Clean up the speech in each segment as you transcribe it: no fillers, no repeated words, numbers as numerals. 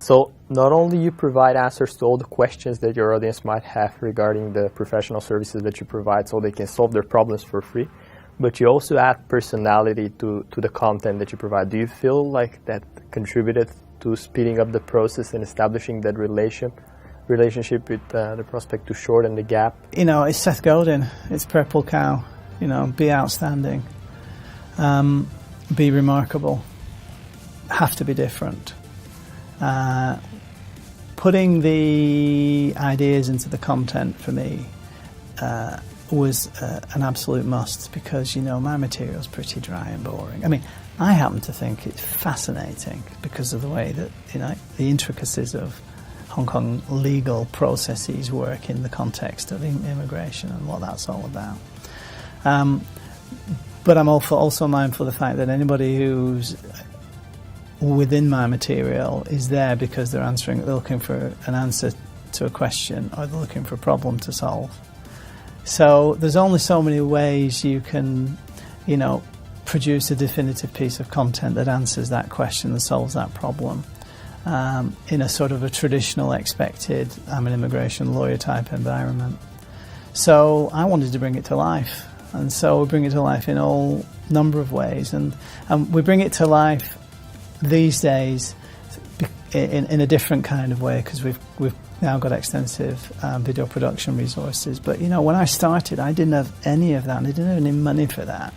So not only you provide answers to all the questions that your audience might have regarding the professional services that you provide so they can solve their problems for free, but you also add personality to the content that you provide. Do you feel like that contributed to speeding up the process and establishing that relationship with the prospect to shorten the gap? You know, it's Seth Godin, it's Purple Cow. You know, be outstanding, be remarkable, have to be different. Putting the ideas into the content for me was an absolute must, because, you know, my material's pretty dry and boring. I mean, I happen to think it's fascinating because of the way that, you know, the intricacies of Hong Kong legal processes work in the context of immigration and what that's all about. But I'm also mindful of the fact that anybody who's within my material is there because they're looking for an answer to a question, or they're looking for a problem to solve. So there's only so many ways you can, you know, produce a definitive piece of content that answers that question and solves that problem in a sort of a traditional expected, I'm an immigration lawyer type environment. So I wanted to bring it to life. And so we bring it to life in all number of ways. And we bring it to life these days in a different kind of way, because we've now got extensive video production resources. But, you know, when I started, I didn't have any of that. I didn't have any money for that.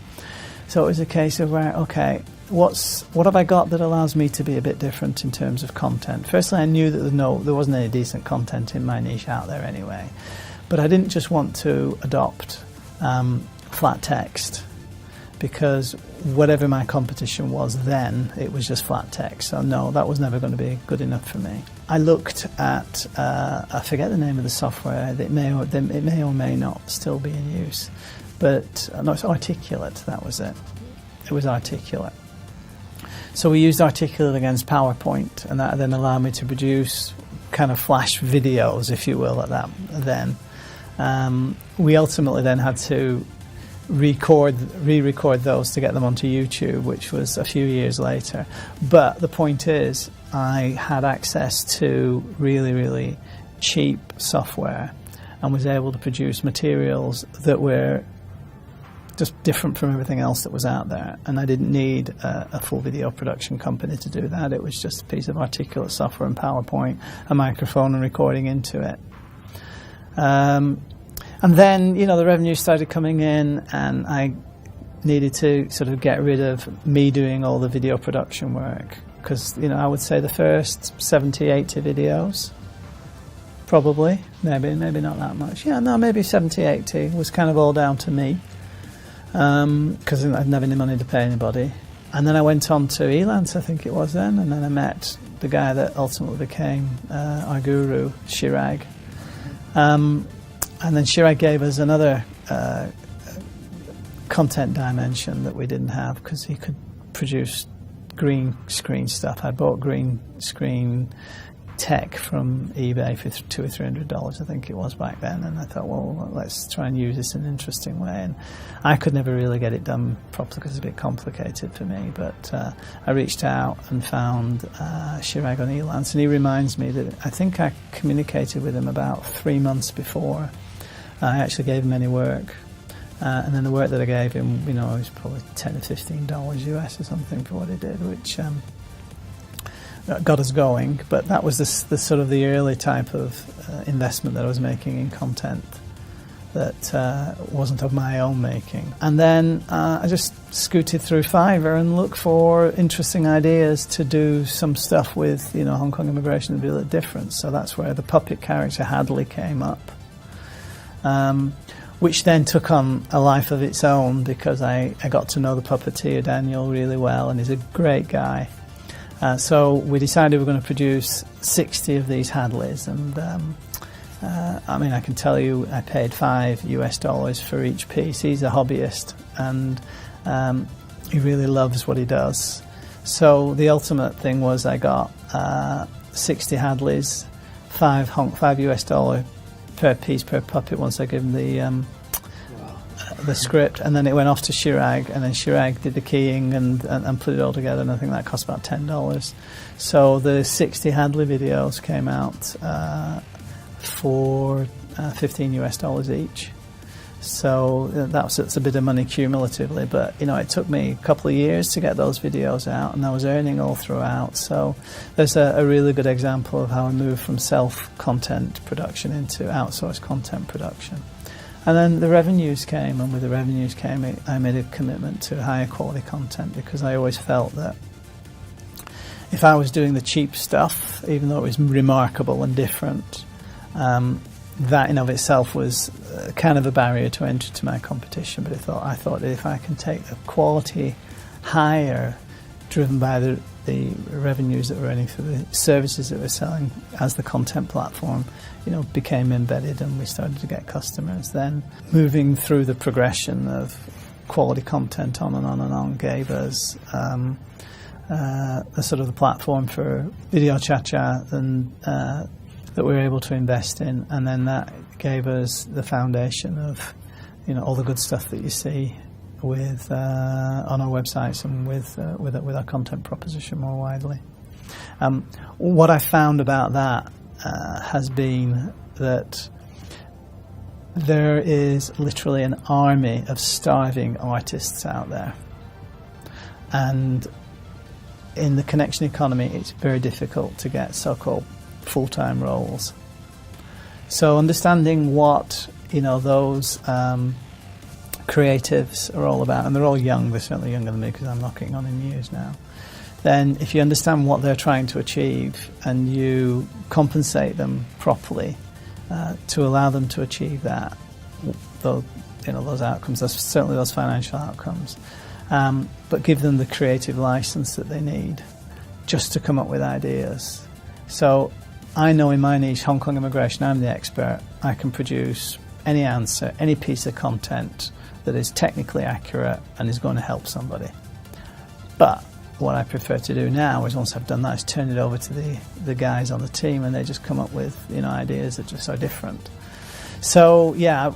So it was a case of, right, okay, what have I got that allows me to be a bit different in terms of content? Firstly, I knew that there wasn't any decent content in my niche out there anyway. But I didn't just want to adopt flat text, because whatever my competition was then, it was just flat text. So no, that was never going to be good enough for me. I looked at, I forget the name of the software, it may or may not still be in use, but no, it's Articulate, that was it. It was Articulate. So we used Articulate against PowerPoint, and that then allowed me to produce kind of flash videos, if you will, at that then. We ultimately then had to re-record those to get them onto YouTube, which was a few years later. But the point is, I had access to really, really cheap software and was able to produce materials that were just different from everything else that was out there. And I didn't need a full video production company to do that. It was just a piece of Articulate software and PowerPoint, a microphone and recording into it. And then, you know, the revenue started coming in, and I needed to sort of get rid of me doing all the video production work, because, you know, I would say the first 70, 80 videos, probably, maybe not that much. Yeah, no, maybe 70, 80 was kind of all down to me, because I didn't have any money to pay anybody. And then I went on to Elance, I think it was then, and then I met the guy that ultimately became our guru, Chirag. And then Chirag gave us another content dimension that we didn't have, because he could produce green screen stuff. I bought green screen tech from eBay for $200 or $300, I think it was back then, and I thought, well, let's try and use this in an interesting way. And I could never really get it done properly because it's a bit complicated for me, but I reached out and found Chirag on Elance, and he reminds me that I think I communicated with him about 3 months before I actually gave him any work. And then the work that I gave him, you know, it was probably $10 or $15 US or something for what he did, which got us going. But that was the sort of the early type of investment that I was making in content that wasn't of my own making. And then I just scooted through Fiverr and looked for interesting ideas to do some stuff with, you know, Hong Kong immigration to be a little different. So that's where the puppet character Hadley came up. Which then took on a life of its own, because I got to know the puppeteer Daniel really well, and he's a great guy. So we decided we were going to produce 60 of these Hadleys, and I mean, I can tell you I paid $5 US for each piece. He's a hobbyist, and he really loves what he does. So the ultimate thing was I got 60 Hadleys, $5 US per piece per puppet once I give him the script, and then it went off to Chirag, and then Chirag did the keying and put it all together, and I think that cost about $10. So the 60 Hadley videos came out for $15 each. So it's a bit of money cumulatively, but it took me a couple of years to get those videos out, and I was earning all throughout. So there's a really good example of how I moved from self-content production into outsourced content production. And then the revenues came, and with the revenues came, I made a commitment to higher quality content, because I always felt that if I was doing the cheap stuff, even though it was remarkable and different, that in of itself was kind of a barrier to entry to my competition. But I thought that if I can take the quality higher, driven by the revenues that we're earning for the services that we're selling as the content platform, became embedded, and we started to get customers. Then moving through the progression of quality content on and on and on gave us the sort of the platform for Video Cha-Cha and that we were able to invest in, and then that gave us the foundation of all the good stuff that you see with on our websites and with our content proposition more widely. What I found about that has been that there is literally an army of starving artists out there, and in the connection economy it's very difficult to get so-called full-time roles. So understanding what those creatives are all about, and they're all young, they're certainly younger than me because I'm knocking on in years now, then if you understand what they're trying to achieve and you compensate them properly to allow them to achieve that, those outcomes, certainly those financial outcomes, but give them the creative license that they need just to come up with ideas. So I know in my niche, Hong Kong immigration, I'm the expert. I can produce any answer, any piece of content that is technically accurate and is going to help somebody. But what I prefer to do now is, once I've done that, is turn it over to the guys on the team, and they just come up with ideas that just are different. So yeah,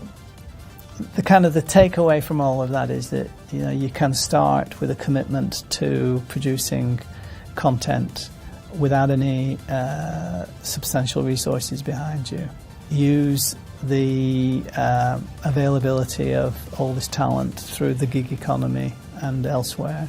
the takeaway from all of that is that you can start with a commitment to producing content without any substantial resources behind you. Use the availability of all this talent through the gig economy and elsewhere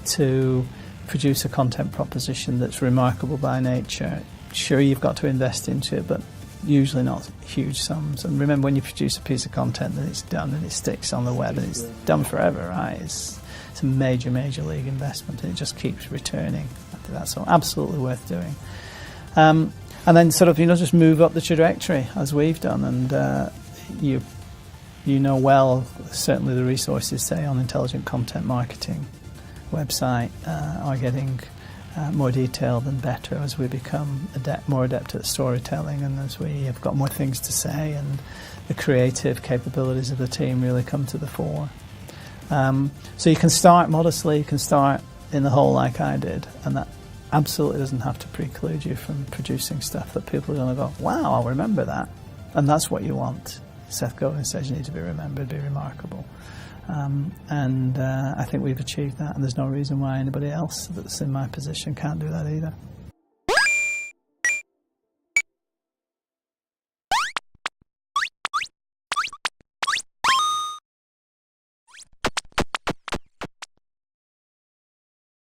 to produce a content proposition that's remarkable by nature. Sure, you've got to invest into it, but usually not huge sums. And remember, when you produce a piece of content, then it's done and it sticks on the web and it's done forever, right? It's a major league investment, and it just keeps returning after that. So absolutely worth doing. And then sort of, just move up the trajectory as we've done. And you well, certainly the resources, say, on intelligent content marketing website are getting more detailed and better as we become more adept at storytelling, and as we have got more things to say, and the creative capabilities of the team really come to the fore. So you can start modestly, you can start in the hole like I did, and that absolutely doesn't have to preclude you from producing stuff that people are going to go, wow, I'll remember that. And that's what you want. Seth Godin says you need to be remembered, be remarkable. I think we've achieved that, and there's no reason why anybody else that's in my position can't do that either.